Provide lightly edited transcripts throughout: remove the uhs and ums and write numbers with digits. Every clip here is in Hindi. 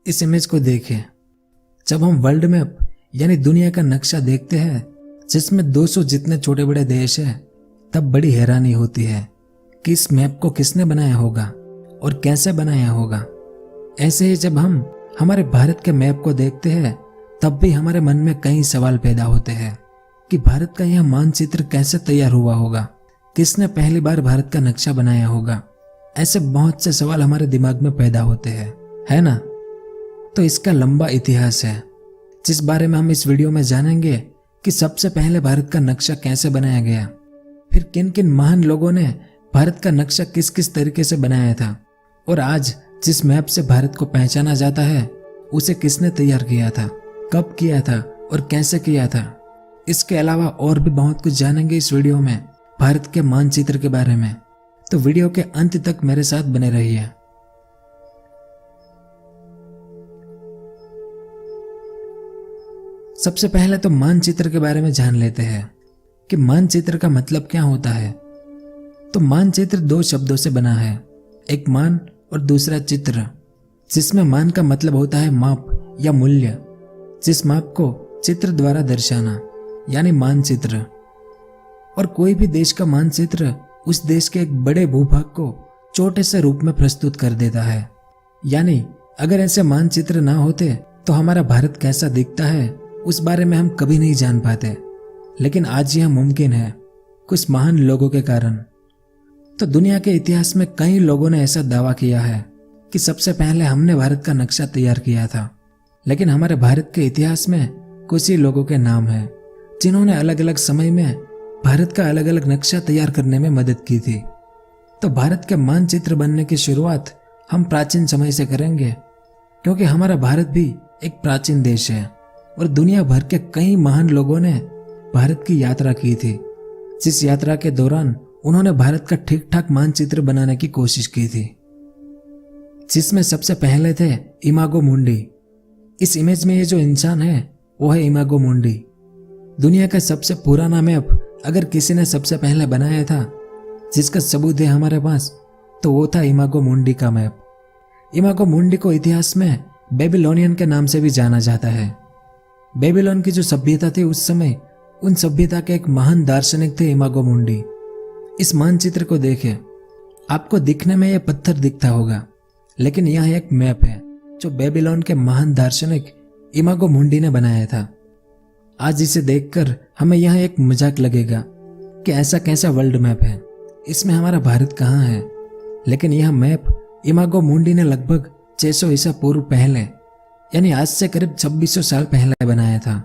इस इमेज को देखें। जब हम वर्ल्ड मैप यानी दुनिया का नक्शा देखते हैं जिसमें 200 जितने छोटे बड़े देश हैं, तब बड़ी हैरानी होती है कि इस मैप को किसने बनाया होगा और कैसे बनाया होगा। ऐसे ही जब हम हमारे भारत के मैप को देखते हैं तब भी हमारे मन में कई सवाल पैदा होते हैं कि भारत का यह मानचित्र कैसे तैयार हुआ होगा, किसने पहली बार भारत का नक्शा बनाया होगा। ऐसे बहुत से सवाल हमारे दिमाग में पैदा होते हैं, है ना? तो इसका लंबा इतिहास है जिस बारे में हम इस वीडियो में जानेंगे कि सबसे पहले भारत का नक्शा कैसे बनाया गया, फिर किन किन महान लोगों ने भारत का नक्शा किस किस तरीके से बनाया था, और आज जिस मैप से भारत को पहचाना जाता है उसे किसने तैयार किया था, कब किया था और कैसे किया था। इसके अलावा और भी बहुत कुछ जानेंगे इस वीडियो में भारत के मानचित्र के बारे में, तो वीडियो के अंत तक मेरे साथ बने रहिए। सबसे पहले तो मानचित्र के बारे में जान लेते हैं कि मानचित्र का मतलब क्या होता है। तो मानचित्र 2 शब्दों से बना है, एक मान और दूसरा चित्र, जिसमें मान का मतलब होता है माप या मूल्य, जिस माप को चित्र द्वारा दर्शाना यानी मानचित्र। और कोई भी देश का मानचित्र उस देश के एक बड़े भूभाग को छोटे से रूप में प्रस्तुत कर देता है। यानी अगर ऐसे मानचित्र ना होते तो हमारा भारत कैसा दिखता है उस बारे में हम कभी नहीं जान पाते, लेकिन आज यह मुमकिन है कुछ महान लोगों के कारण। तो दुनिया के इतिहास में कई लोगों ने ऐसा दावा किया है कि सबसे पहले हमने भारत का नक्शा तैयार किया था, लेकिन हमारे भारत के इतिहास में कुछ ही लोगों के नाम हैं जिन्होंने अलग अलग समय में भारत का अलग अलग नक्शा तैयार करने में मदद की थी। तो भारत के मानचित्र बनने की शुरुआत हम प्राचीन समय से करेंगे, क्योंकि हमारा भारत भी एक प्राचीन देश है और दुनिया भर के कई महान लोगों ने भारत की यात्रा की थी, जिस यात्रा के दौरान उन्होंने भारत का ठीक ठाक मानचित्र बनाने की कोशिश की थी, जिसमें सबसे पहले थे इमागो मुंडी। इस इमेज में ये जो इंसान है वो है इमागो मुंडी। दुनिया का सबसे पुराना मैप अगर किसी ने सबसे पहले बनाया था जिसका सबूत है हमारे पास, तो वो था इमागो मुंडी का मैप। इमागो मुंडी को इतिहास में बेबीलोनियन के नाम से भी जाना जाता है। बेबीलोन की जो सभ्यता थी उस समय, उन सभ्यता के एक महान दार्शनिक थे इमागो मुंडी। इस मानचित्र को देखें, आपको दिखने में यह पत्थर दिखता होगा, लेकिन यह एक मैप है जो बेबीलोन के महान दार्शनिक इमागो मुंडी ने बनाया था। आज इसे देखकर हमें यह एक मजाक लगेगा कि ऐसा कैसा वर्ल्ड मैप है, इसमें हमारा भारत कहाँ है। लेकिन यह मैप इमागो मुंडी ने लगभग 600 ईसा पूर्व पहले, यानी आज से करीब 2600 साल पहले बनाया था।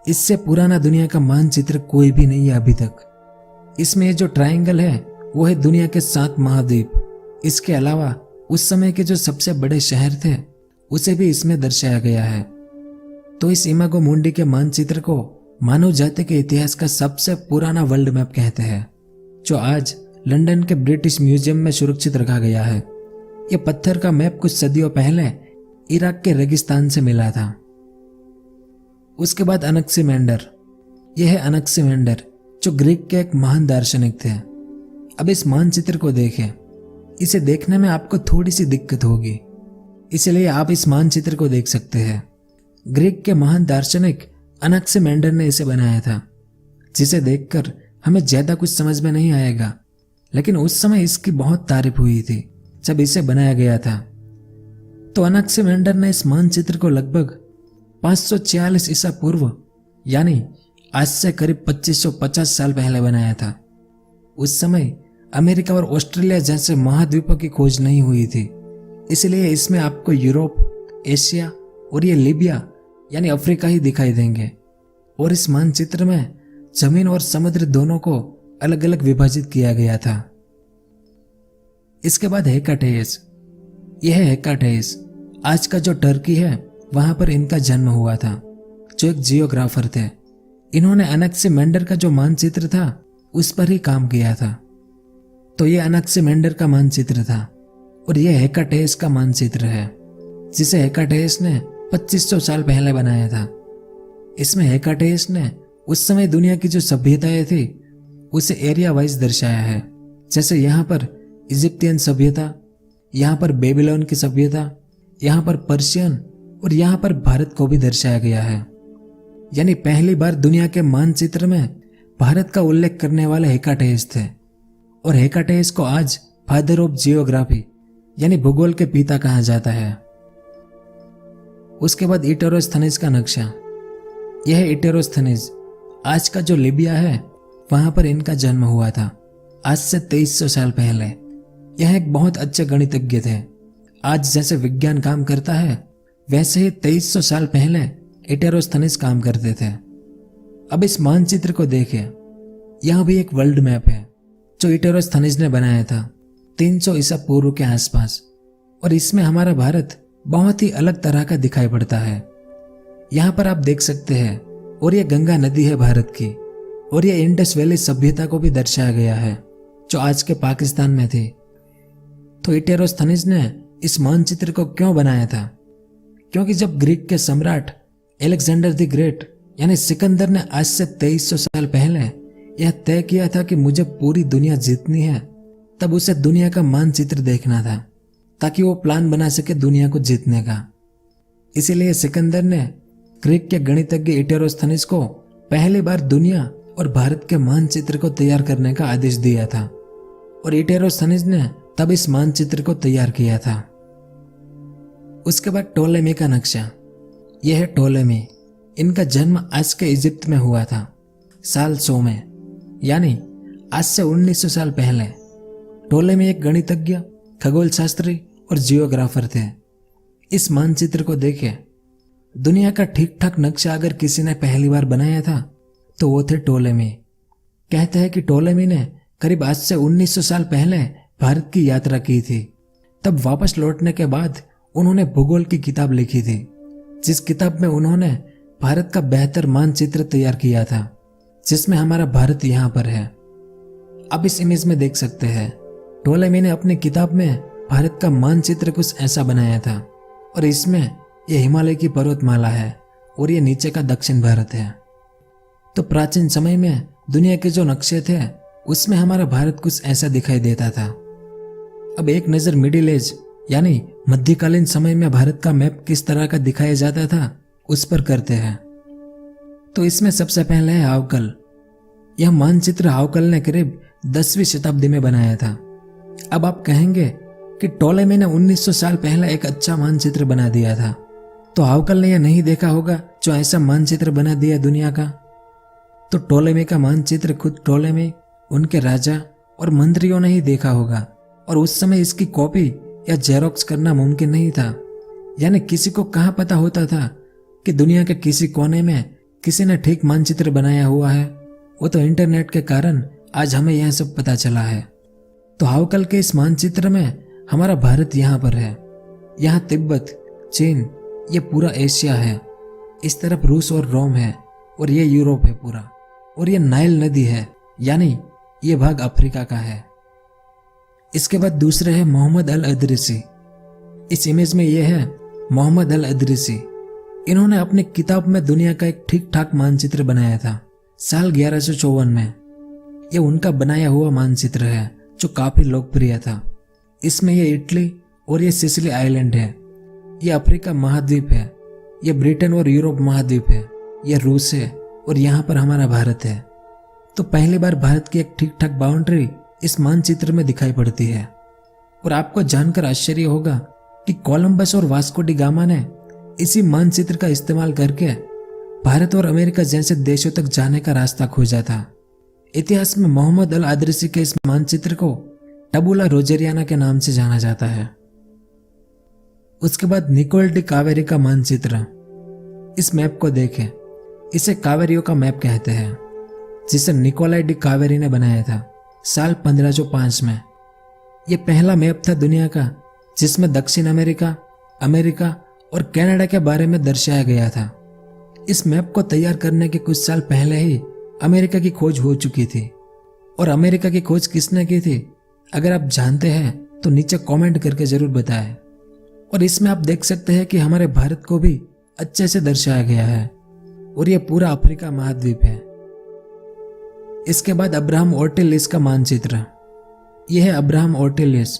इससे पुराना दुनिया का मानचित्र कोई भी नहीं है अभी तक। इसमें ये जो ट्रायंगल है वो है दुनिया के 7 महाद्वीप। इसके अलावा उस समय के जो सबसे बड़े शहर थे उसे भी इसमें दर्शाया गया है। तो इस इमागो मुंडी के मानचित्र को मानव जाति के इतिहास का सबसे पुराना वर्ल्ड मैप कहते हैं, जो आज लंदन के ब्रिटिश म्यूजियम में सुरक्षित रखा गया है। ये पत्थर का मैप कुछ सदियों पहले इराक के रेगिस्तान से मिला था। उसके बाद अनक्सिमेंडर, यह है अनक्सिमेंडर जो ग्रीक के एक महान दार्शनिक थे। अब इस मानचित्र को देखें, इसे देखने में आपको थोड़ी सी दिक्कत होगी, इसलिए आप इस मानचित्र को देख सकते हैं। ग्रीक के महान दार्शनिक अनक्सिमेंडर ने इसे बनाया था, जिसे देखकर हमें ज्यादा कुछ समझ में नहीं आएगा, लेकिन उस समय इसकी बहुत तारीफ हुई थी जब इसे बनाया गया था। तो अनक्सिमेंडर ने इस मानचित्र को लगभग 546 ईसा पूर्व, यानी आज से करीब 2550 साल पहले बनाया था। उस समय अमेरिका और ऑस्ट्रेलिया जैसे महाद्वीपों की खोज नहीं हुई थी, इसलिए इसमें आपको यूरोप, एशिया और ये लीबिया यानी अफ्रीका ही दिखाई देंगे। और इस मानचित्र में जमीन और समुद्र दोनों को अलग अलग विभाजित किया गया था। इसके बाद हेकाटेस, यह है हेकाटेस। आज का जो टर्की है वहां पर इनका जन्म हुआ था, जो एक जियोग्राफर थे। इन्होंने अनक्सिमेंडर का जो मानचित्र था उस पर ही काम किया था। तो ये अनक्सिमेंडर का मानचित्र था और यह हेकाटेस का मानचित्र है, जिसे हेकाटेस ने 2500 साल पहले बनाया था। इसमें हेकाटेस ने उस समय दुनिया की जो सभ्यताएं थी उसे एरिया वाइज दर्शाया है। जैसे यहाँ पर इजिप्तियन सभ्यता, यहाँ पर बेबीलोन की सभ्यता, यहाँ पर पर्शियन और यहाँ पर भारत को भी दर्शाया गया है। यानी पहली बार दुनिया के मानचित्र में भारत का उल्लेख करने वाले हेकाटेस थे, और हेकाटेस को आज फादर ऑफ जियोग्राफी यानी भूगोल के पिता कहा जाता है। उसके बाद इटेरोस्थनीज का नक्शा। यह इटेरोस्थनीज आज का जो लीबिया है वहां पर इनका जन्म हुआ था, आज से 2300 साल पहले। यह एक बहुत अच्छे गणितज्ञ थे। आज जैसे विज्ञान काम करता है वैसे ही 2300 साल पहले इटेरोस्थनीज काम करते थे। अब इस मानचित्र को देखें, यह भी एक वर्ल्ड मैप है जो इटेरोस्थनीज ने बनाया था 300 ईसा पूर्व के आसपास, और इसमें हमारा भारत बहुत ही अलग तरह का दिखाई पड़ता है। यहाँ पर आप देख सकते हैं, और ये गंगा नदी है भारत की, और ये इंडस वैली सभ्यता को भी दर्शाया गया है जो आज के पाकिस्तान में थी। तो इटेरोस्थनीज ने इस मानचित्र को क्यों बनाया था? क्योंकि जब ग्रीक के सम्राट अलेक्जेंडर द ग्रेट यानी सिकंदर ने आज से 2300 साल पहले यह तय किया था कि मुझे पूरी दुनिया जीतनी है, तब उसे दुनिया का मानचित्र देखना था ताकि वो प्लान बना सके दुनिया को जीतने का। इसीलिए सिकंदर ने ग्रीक के गणितज्ञ इटेरोस्थनीज को पहली बार दुनिया और भारत के मानचित्र को तैयार करने का आदेश दिया था, और इटेरोस्थनीज ने तब इस मानचित्र को तैयार किया था। उसके बाद टोलेमी का नक्शा। यह है टोलेमी। इनका जन्म आज के इजिप्ट में हुआ था साल 100 में, यानी आज से 1900 साल पहले। टोलेमी एक गणितज्ञ, खगोल शास्त्री और जियोग्राफर थे। इस मानचित्र को देखें, दुनिया का ठीक ठाक नक्शा अगर किसी ने पहली बार बनाया था तो वो थे टोलेमी। कहते हैं कि टोलेमी ने करीब आज से 1900 साल पहले भारत की यात्रा की थी। तब वापस लौटने के बाद उन्होंने भूगोल की किताब लिखी थी, जिस किताब में उन्होंने भारत का बेहतर मानचित्र तैयार किया था, जिसमें हमारा भारत यहाँ पर है। अब इस इमेज में देख सकते हैं, टोलेमी ने अपनी किताब में भारत का मानचित्र कुछ ऐसा बनाया था, और इसमें यह हिमालय की पर्वतमाला है और ये नीचे का दक्षिण भारत है। तो प्राचीन समय में दुनिया के जो नक्शे थे उसमें हमारा भारत कुछ ऐसा दिखाई देता था। अब एक नजर मिडिल एज यानी मध्यकालीन समय में भारत का मैप किस तरह का दिखाया जाता था उस पर करते हैं। तो इसमें सबसे पहले है हावकल। यह मानचित्र हावकल ने करीब 10वीं शताब्दी में बनाया था। अब आप कहेंगे कि टोलेमी ने 1900 साल पहले एक अच्छा मानचित्र बना दिया था, तो हावकल ने यह नहीं देखा होगा जो ऐसा मानचित्र बना दिया दुनिया का। तो टोलेमी का मानचित्र खुद टोलेमी, उनके राजा और मंत्रियों ने ही देखा होगा, और उस समय इसकी कॉपी या जेरोक्स करना मुमकिन नहीं था। यानी किसी को कहाँ पता होता था कि दुनिया के किसी कोने में किसी ने ठीक मानचित्र बनाया हुआ है। वो तो इंटरनेट के कारण आज हमें यह सब पता चला है। तो हावकल के इस मानचित्र में हमारा भारत यहाँ पर है। यहाँ तिब्बत, चीन, ये पूरा एशिया है। इस तरफ रूस और रोम है, और ये यूरोप है पूरा, और ये नाइल नदी है, यानी ये भाग अफ्रीका का है। इसके बाद दूसरे है मोहम्मद अल अदरिसी। इस इमेज में ये है मोहम्मद अल अदरिसी। इन्होंने अपनी किताब में दुनिया का एक ठीक ठाक मानचित्र बनाया था साल 1154 में। ये उनका बनाया हुआ मानचित्र है जो काफी लोकप्रिय था। इसमें ये इटली और ये सिसिली आइलैंड है, ये अफ्रीका महाद्वीप है, ये ब्रिटेन और यूरोप महाद्वीप है, ये रूस है, और यहाँ पर हमारा भारत है। तो पहली बार भारत की एक ठीक ठाक बाउंड्री इस मानचित्र में दिखाई पड़ती है। और आपको जानकर आश्चर्य होगा कि कोलंबस और वास्को डी गामा ने इसी मानचित्र का इस्तेमाल करके भारत और अमेरिका जैसे देशों तक जाने का रास्ता खोजा था। इतिहास में मोहम्मद अल अदरिसी के इस मानचित्र को टबुला रोजेरियाना के नाम से जाना जाता है। उसके बाद निकोल डी कावेरी का मानचित्र। इस मैप को देखें, इसे कावेरियों का मैप कहते हैं, जिसे निकोलाई डी कावेरी ने बनाया था साल 1505 में। यह पहला मैप था दुनिया का जिसमें दक्षिण अमेरिका, अमेरिका और कनाडा के बारे में दर्शाया गया था। इस मैप को तैयार करने के कुछ साल पहले ही अमेरिका की खोज हो चुकी थी। और अमेरिका की खोज किसने की थी, अगर आप जानते हैं तो नीचे कमेंट करके जरूर बताएं। और इसमें आप देख सकते हैं कि हमारे भारत को भी अच्छे से दर्शाया गया है, और यह पूरा अफ्रीका महाद्वीप है। इसके बाद अब्राहम ओर्टेलिस का मानचित्र। यह है अब्राहम ओर्टेलिस।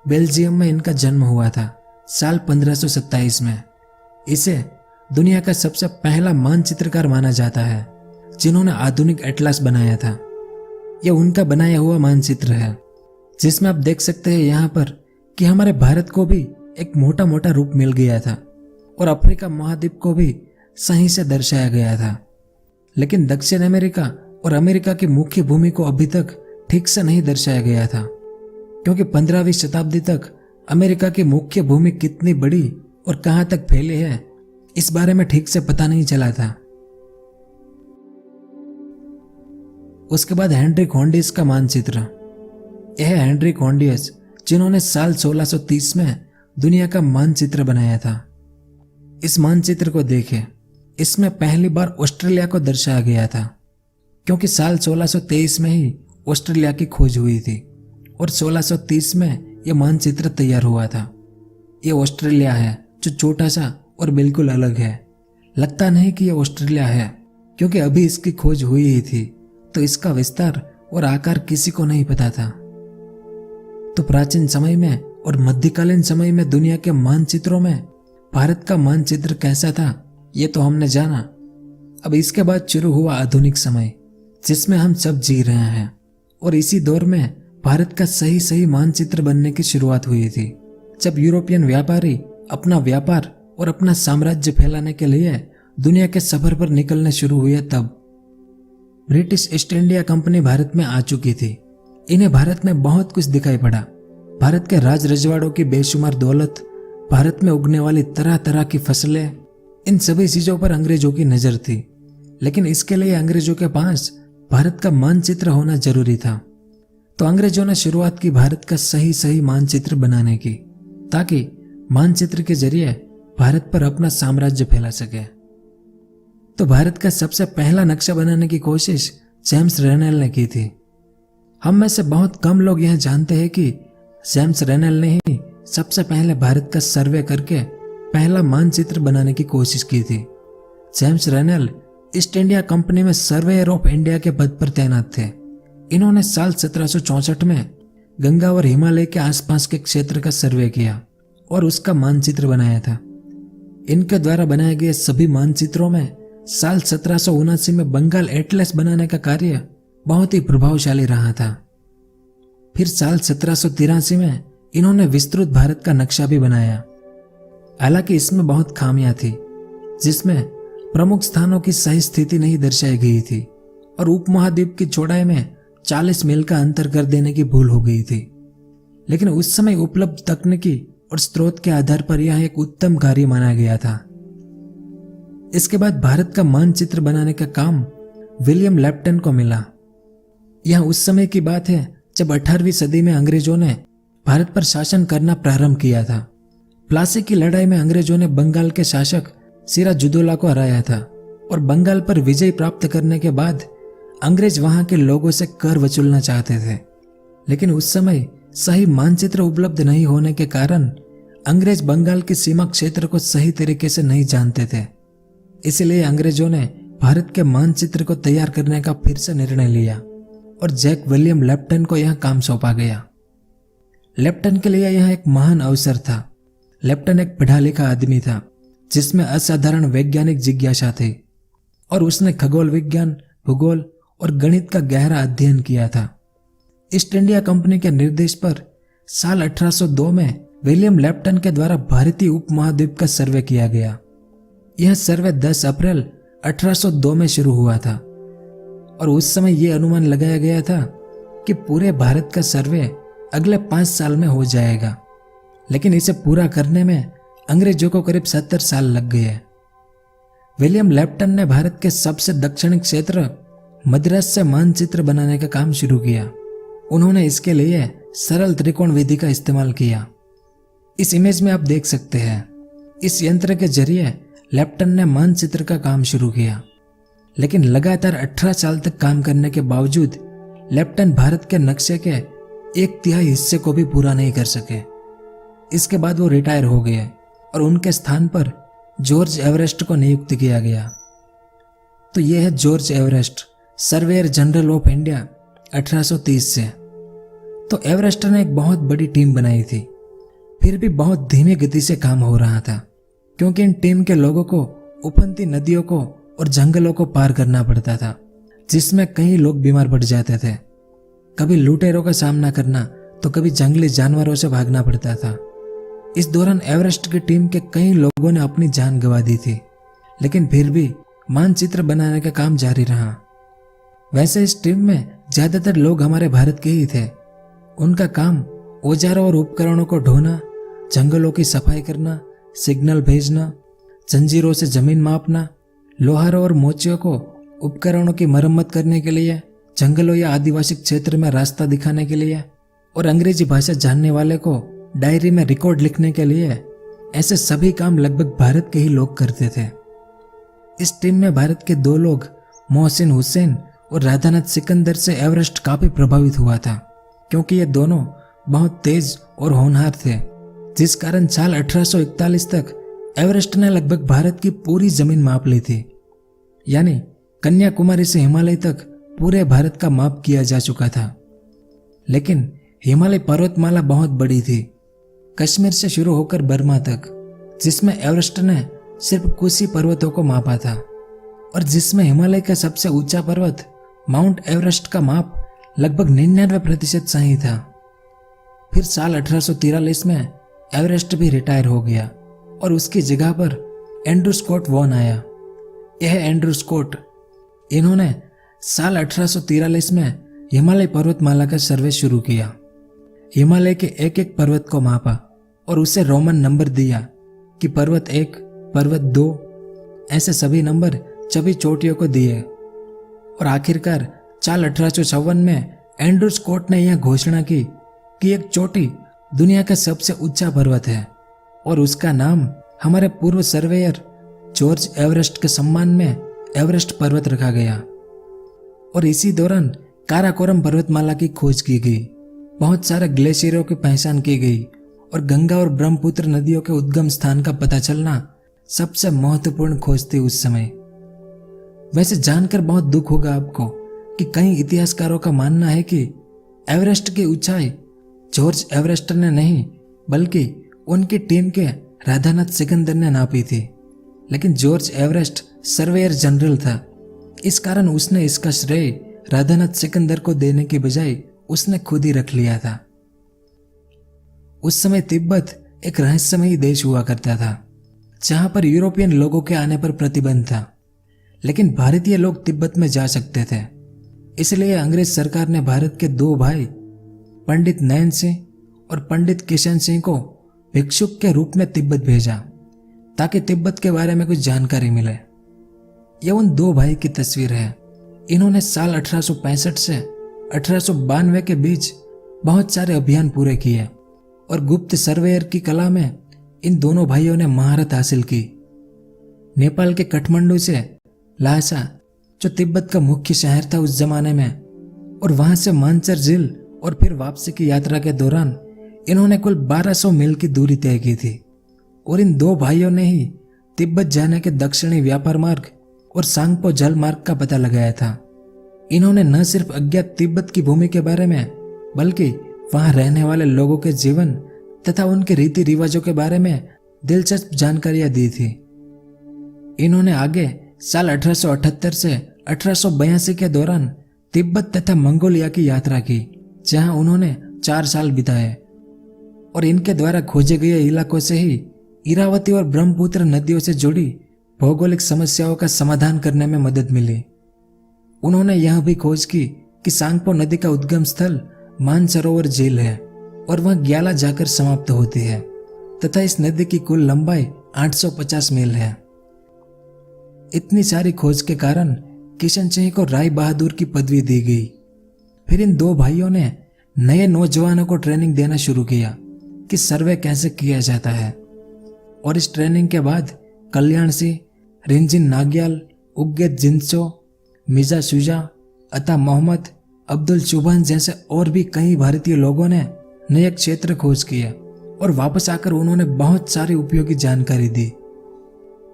बेल्जियम में इनका जन्म हुआ था साल 1527 में। इसे दुनिया का सबसे पहला मानचित्रकार माना जाता है जिन्होंने आधुनिक एटलस बनाया था। यह उनका बनाया हुआ मानचित्र है जिसमें आप देख सकते हैं यहाँ पर कि हमारे भारत को भी एक मोटा मोटा रूप मिल गया था और अफ्रीका महाद्वीप को भी सही से दर्शाया गया था। लेकिन दक्षिण अमेरिका और अमेरिका की मुख्य भूमि को अभी तक ठीक से नहीं दर्शाया गया था, क्योंकि 15वीं शताब्दी तक अमेरिका की मुख्य भूमि कितनी बड़ी और कहां तक फैली है इस बारे में ठीक से पता नहीं चला था। उसके बाद हेनरिक होन्डियस का मानचित्र। यह है हेनरिक होन्डियस जिन्होंने साल 1630 में दुनिया का मानचित्र बनाया था। इस मानचित्र को देखें, इसमें पहली बार ऑस्ट्रेलिया को दर्शाया गया था, क्योंकि साल 1623 में ही ऑस्ट्रेलिया की खोज हुई थी और 1630 में यह मानचित्र तैयार हुआ था। यह ऑस्ट्रेलिया है जो छोटा सा और बिल्कुल अलग है। लगता नहीं कि यह ऑस्ट्रेलिया है, क्योंकि अभी इसकी खोज हुई ही थी, तो इसका विस्तार और आकार किसी को नहीं पता था। तो प्राचीन समय में और मध्यकालीन समय में दुनिया के मानचित्रों में भारत का मानचित्र कैसा था ये तो हमने जाना। अब इसके बाद शुरू हुआ आधुनिक समय जिसमें हम सब जी रहे हैं, और इसी दौर में भारत का सही सही मानचित्र बनने की शुरुआत हुई थी, जब यूरोपियन व्यापारी अपना व्यापार और अपना साम्राज्य फैलाने के लिए दुनिया के सफर पर निकलने शुरू हुए। तब British east India company Bharat में आ चुकी थी। इन्हें भारत में बहुत कुछ दिखाई पड़ा। भारत के राज रजवाड़ों की बेशुमार दौलत, भारत में उगने वाली तरह तरह की फसलें, इन सभी चीजों पर अंग्रेजों की नजर थी। लेकिन इसके लिए अंग्रेजों के पास भारत का मानचित्र होना जरूरी था। तो अंग्रेजों ने शुरुआत की भारत का सही सही मानचित्र बनाने की, ताकि मानचित्र के जरिए भारत पर अपना साम्राज्य फैला सके। तो भारत का सबसे पहला नक्शा बनाने की कोशिश जेम्स रेनेल ने की थी। हम में से बहुत कम लोग यह जानते हैं कि जेम्स रेनेल ने ही सबसे पहले भारत का सर्वे करके पहला मानचित्र बनाने की कोशिश की थी। जेम्स रेनेल ईस्ट इंडिया कंपनी में सर्वेयर ऑफ इंडिया के पद पर तैनात थे। इन्होंने साल 1764 में गंगा और हिमालय के आसपास के क्षेत्र का सर्वे किया और उसका मानचित्र बनाया था। इनके द्वारा बनाए गए सभी मानचित्रों में साल 1779 में बंगाल एटलस बनाने का कार्य बहुत ही प्रभावशाली रहा था। फिर साल 1783 में इन्होंने विस्तृत भारत का नक्शा भी बनाया। हालांकि इसमें बहुत खामियां थी, जिसमें प्रमुख स्थानों की सही स्थिति नहीं दर्शाई गई थी और उपमहाद्वीप की चौड़ाई में 40 मील का अंतर कर देने की भूल हो गई थी। लेकिन उस समय उपलब्ध तकनीकी और स्रोत के आधार पर यह एक उत्तम कार्य माना गया था। इसके बाद भारत का मानचित्र बनाने का काम विलियम लेप्टन को मिला। यह उस समय की बात है जब 18वीं सदी में अंग्रेजों ने भारत पर शासन करना प्रारंभ किया था। प्लासी की लड़ाई में अंग्रेजों ने बंगाल के शासक सिराजुद्दौला को हराया था और बंगाल पर विजय प्राप्त करने के बाद अंग्रेज वहां के लोगों से कर वसूलना चाहते थे। लेकिन उस समय सही मानचित्र उपलब्ध नहीं होने के कारण अंग्रेज बंगाल की सीमा क्षेत्र को सही तरीके से नहीं जानते थे। इसलिए अंग्रेजों ने भारत के मानचित्र को तैयार करने का फिर से निर्णय लिया और जैक विलियम लेप्टन को यह काम सौंपा गया। लेप्टन के लिए यह एक महान अवसर था। लेप्टन एक पढ़ा लिखा आदमी था जिसमें असाधारण वैज्ञानिक जिज्ञासा थी और उसने खगोल विज्ञान, भूगोल और गणित का गहरा अध्ययन किया था। ईस्ट इंडिया कंपनी के निर्देश पर साल 1802 में विलियम लेप्टन के द्वारा भारतीय उपमहाद्वीप का सर्वे किया गया। यह सर्वे 10 अप्रैल 1802 में शुरू हुआ था और उस समय यह अनुमान लगाया गया था कि पूरे भारत का सर्वे अगले 5 साल में हो जाएगा। लेकिन इसे पूरा करने में अंग्रेजों को करीब 70 साल लग गए। विलियम लेप्टन ने भारत के सबसे दक्षिणी क्षेत्र मद्रास से मानचित्र बनाने का काम शुरू किया। उन्होंने इसके लिए सरल त्रिकोण विधि का इस्तेमाल किया। इस इमेज में आप देख सकते हैं, इस यंत्र के जरिए लेप्टन ने मानचित्र का काम शुरू किया। लेकिन लगातार 18 साल तक काम करने के बावजूद लेप्टन भारत के नक्शे के 1/3 हिस्से को भी पूरा नहीं कर सके। इसके बाद वो रिटायर हो गए और उनके स्थान पर जॉर्ज एवरेस्ट को नियुक्त किया गया। तो यह है George Everest, surveyor general of India 1830 से। तो एवरेस्ट ने एक बहुत बड़ी टीम बनाई थी। फिर भी बहुत धीमी गति से काम हो रहा था, क्योंकि इन टीम के लोगों को उफनती नदियों को और जंगलों को पार करना पड़ता था, जिसमें कई लोग बीमार पड़ जाते थे। कभी लुटेरों का सामना करना तो कभी जंगली जानवरों से भागना पड़ता था। इस दौरान एवरेस्ट की टीम के कई लोगों ने अपनी जान गंवा दी थी, लेकिन फिर भी मानचित्र बनाने का काम जारी रहा। वैसे इस टीम में ज्यादातर लोग हमारे भारत के ही थे। उनका काम औजारों और उपकरणों को ढोना, जंगलों की सफाई करना, सिग्नल भेजना, जंजीरों से जमीन मापना, लोहारों और मोचियों को उपकरणों की मरम्मत करने के लिए, जंगलों या आदिवासी क्षेत्र में रास्ता दिखाने के लिए, और अंग्रेजी भाषा जानने वाले को डायरी में रिकॉर्ड लिखने के लिए, ऐसे सभी काम लगभग भारत के ही लोग करते थे। इस टीम में भारत के 2 लोग मोहसिन हुसैन और राधानाथ सिकंदर से एवरेस्ट काफी प्रभावित हुआ था, क्योंकि ये दोनों बहुत तेज और होनहार थे, जिस कारण साल 1841 तक एवरेस्ट ने लगभग भारत की पूरी जमीन माप ली थी। यानी कन्याकुमारी से हिमालय तक पूरे भारत का माप किया जा चुका था। लेकिन हिमालय पर्वतमाला बहुत बड़ी थी, कश्मीर से शुरू होकर बर्मा तक, जिसमें एवरेस्ट ने सिर्फ कुछ ही पर्वतों को मापा था, और जिसमें हिमालय का सबसे ऊंचा पर्वत माउंट एवरेस्ट का माप लगभग 99% सही था। फिर साल 1843 में एवरेस्ट भी रिटायर हो गया और उसकी जगह पर एंड्रू स्कॉट वॉन आया। यह एंड्रू स्कॉट, इन्होंने साल 1843 में हिमालय पर्वतमाला का सर्वे शुरू किया। हिमालय के एक एक पर्वत को मापा और उसे रोमन नंबर दिया कि पर्वत 1, पर्वत 2, ऐसे सभी नंबर सभी चोटियों को दिए। और आखिरकार साल 1856 में एंड्रू स्कॉट ने यह घोषणा की कि एक चोटी दुनिया का सबसे ऊंचा पर्वत है और उसका नाम हमारे पूर्व सर्वेयर जॉर्ज एवरेस्ट के सम्मान में एवरेस्ट पर्वत रखा गया। और इसी दौरान काराकोरम पर्वतमाला की खोज की गई, बहुत सारे ग्लेशियरों की पहचान की गई और गंगा और ब्रह्मपुत्र नदियों के उद्गम स्थान का पता चलना सबसे महत्वपूर्ण खोज थी उस समय। वैसे जानकर बहुत दुख होगा आपको कि कई इतिहासकारों का मानना है कि एवरेस्ट की ऊंचाई जॉर्ज एवरेस्ट ने नहीं बल्कि उनकी टीम के राधानाथ सिकंदर ने नापी थी। लेकिन जॉर्ज एवरेस्ट सर्वेयर जनरल था, इस कारण उसने इसका श्रेय राधानाथ सिकंदर को देने की बजाय उसने खुद ही रख लिया था। उस समय तिब्बत एक रहस्यमयी देश हुआ करता था, जहां पर यूरोपियन लोगों के आने पर प्रतिबंध था, लेकिन भारतीय लोग तिब्बत में जा सकते थे। इसलिए अंग्रेज सरकार ने भारत के 2 भाई पंडित नयन सिंह और पंडित किशन सिंह को भिक्षुक के रूप में तिब्बत भेजा, ताकि तिब्बत के बारे में कुछ जानकारी मिले। यह उन 2 भाई की तस्वीर है। इन्होंने साल 1865 से 1892 के बीच बहुत सारे अभियान पूरे किए और गुप्त सर्वेयर की कला में इन दोनों भाइयों ने महारत हासिल की। नेपाल के काठमांडू से ल्हासा, जो तिब्बत का मुख्य शहर था उस जमाने में, और वहां से मानसर झील और फिर वापसी की यात्रा के दौरान इन्होंने कुल 1200 मील की दूरी तय की थी। और इन 2 भाइयों ने ही तिब्बत जाने के दक्षिणी व्यापार मार्ग और सांगपो जल मार्ग का पता लगाया था। इन्होंने न सिर्फ अज्ञात तिब्बत की भूमि के बारे में बल्कि वहां रहने वाले लोगों के जीवन तथा उनके रीति रिवाजों के बारे में दिलचस्प जानकारियां दी थी। इन्होंने आगे साल 1878 से 1882 के दौरान तिब्बत तथा मंगोलिया की यात्रा की, जहां उन्होंने 4 साल बिताए और इनके द्वारा खोजे गए इलाकों से ही इरावती और ब्रह्मपुत्र नदियों से जुड़ी भौगोलिक समस्याओं का समाधान करने में मदद मिली। उन्होंने यह भी खोज की कि सांगपो नदी का उद्गम स्थल मानसरोवर झील है और वह ग्याला जाकर समाप्त होती है तथा इस नदी की कुल लंबाई 850 मील है। इतनी सारी खोज के कारण किशन सिंह को राय बहादुर की पदवी दी गई। फिर इन 2 भाइयों ने नए नौजवानों को ट्रेनिंग देना शुरू किया कि सर्वे कैसे किया जाता है। और इस ट्रेनिंग के बाद कल्याण सिंह, रिंजिन नाग्याल, उग्गेत जिंसो, मिर्जा शुजा, अता मोहम्मद, अब्दुल चुबान जैसे और भी कई भारतीय लोगों ने नए क्षेत्र खोज किए और वापस आकर उन्होंने बहुत सारी उपयोगी जानकारी दी।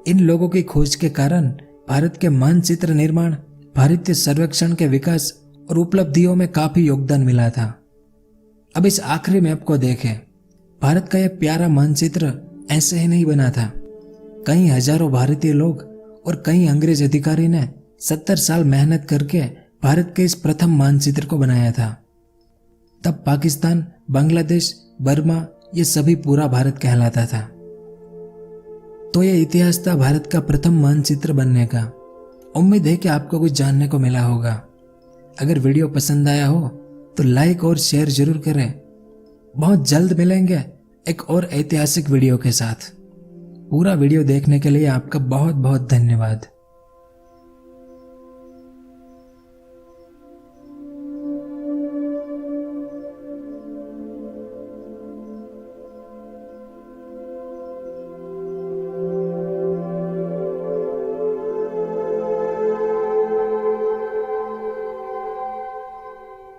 इन लोगों की खोज के कारण भारत के मानचित्र निर्माण, भारतीय सर्वेक्षण के विकास और उपलब्धियों में काफी योगदान मिला था। अब इस आखिरी मैप को देखें। भारत का यह प्यारा मानचित्र ऐसे ही नहीं बना था। कई हजारों भारतीय लोग और कई अंग्रेज अधिकारी ने 70 साल मेहनत करके भारत के इस प्रथम मानचित्र को बनाया था। तब पाकिस्तान, बांग्लादेश, बर्मा ये सभी पूरा भारत कहलाता था। तो ये इतिहास था भारत का प्रथम मानचित्र बनने का। उम्मीद है कि आपको कुछ जानने को मिला होगा। अगर वीडियो पसंद आया हो तो लाइक और शेयर जरूर करें। बहुत जल्द मिलेंगे एक और ऐतिहासिक वीडियो के साथ। पूरा वीडियो देखने के लिए आपका बहुत बहुत धन्यवाद।